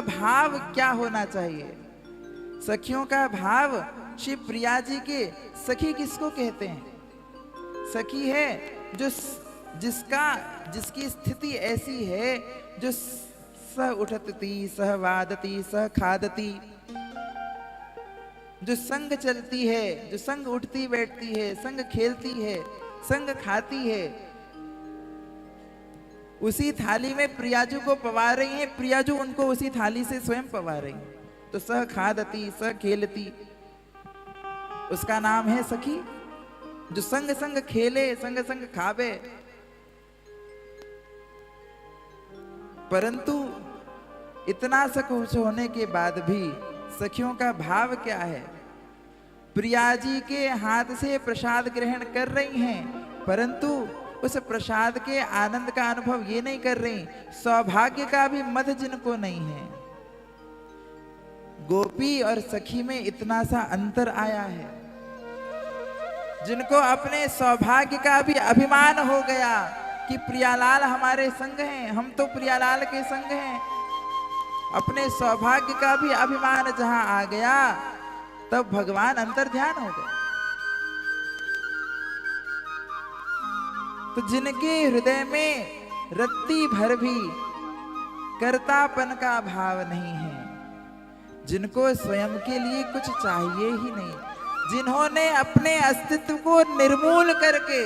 भाव क्या होना चाहिए? सखियों का भाव, श्री प्रिया जी के सखी किसको कहते हैं? सखी है जो जिसकी स्थिति ऐसी है, जो सह उठती सह वादती सह खादती, जो संग चलती है, जो संग उठती बैठती है, संग खेलती है, संग खाती है। उसी थाली में प्रियाजू को पवा रही है, प्रियाजू उनको उसी थाली से स्वयं पवा रही है। तो सह खादती सह खेलती, उसका नाम है सखी। जो संग संग खेले, संग संग खावे। परंतु इतना सब कुछ होने के बाद भी सखियों का भाव क्या है? प्रिया जी के हाथ से प्रसाद ग्रहण कर रही हैं, परंतु उस प्रसाद के आनंद का अनुभव ये नहीं कर रही। सौभाग्य का भी मध जिनको नहीं है। गोपी और सखी में इतना सा अंतर आया है। जिनको अपने सौभाग्य का भी अभिमान हो गया कि प्रियालाल हमारे संग हैं, हम तो प्रियालाल के संग हैं, अपने सौभाग्य का भी अभिमान जहां आ गया, तब भगवान अंतर ध्यान हो गए। तो जिनके हृदय में रत्ती भर भी कर्तापन का भाव नहीं है, जिनको स्वयं के लिए कुछ चाहिए ही नहीं, जिन्होंने अपने अस्तित्व को निर्मूल करके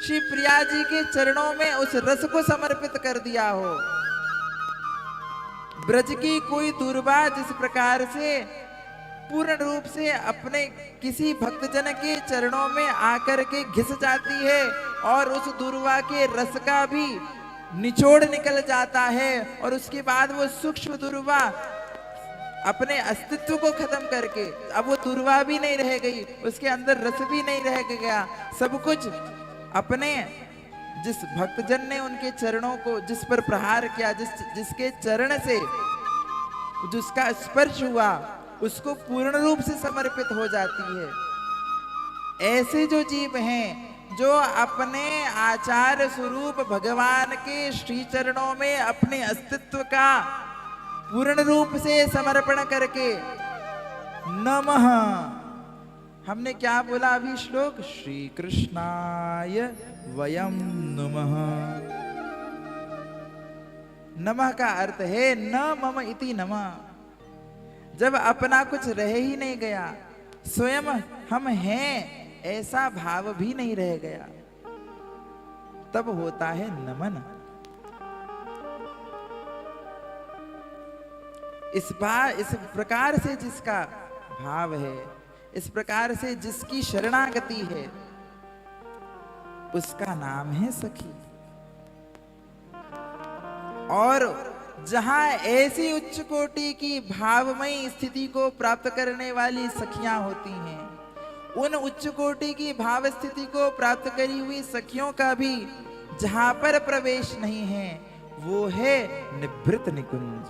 श्री प्रिया जी के चरणों में उस रस को समर्पित कर दिया हो। ब्रज की कोई दुर्वा जिस प्रकार से पूर्ण रूप से अपने किसी भक्तजन के चरणों में आकर के घिस जाती है और उस दुर्वा के रस का भी निचोड़ निकल जाता है, और उसके बाद वो सूक्ष्म दुर्वा अपने अस्तित्व को खत्म करके, अब वो दुर्वा भी नहीं रह गई, उसके अंदर रस भी नहीं रह गया, सब कुछ अपने जिस भक्तजन ने उनके चरणों को जिस पर प्रहार किया, जिसके चरण से जिसका स्पर्श हुआ, उसको पूर्ण रूप से समर्पित हो जाती है। ऐसे जो जीव हैं जो अपने आचार्य स्वरूप भगवान के श्री चरणों में अपने अस्तित्व का पूर्ण रूप से समर्पण करके, नमः, हमने क्या बोला अभी श्लोक? श्री कृष्णाय वयम नमः। नमः का अर्थ है न मम इति नमः। जब अपना कुछ रह ही नहीं गया, स्वयं हम हैं ऐसा भाव भी नहीं रह गया, तब होता है नमन। इस प्रकार से जिसका भाव है, इस प्रकार से जिसकी शरणागति है, उसका नाम है सखी। और जहां ऐसी उच्च कोटि की भावमयी स्थिति को प्राप्त करने वाली सखियां होती हैं, उन उच्च कोटि की भाव स्थिति को प्राप्त करी हुई सखियों का भी जहां पर प्रवेश नहीं है, वो है निभृत निकुंज।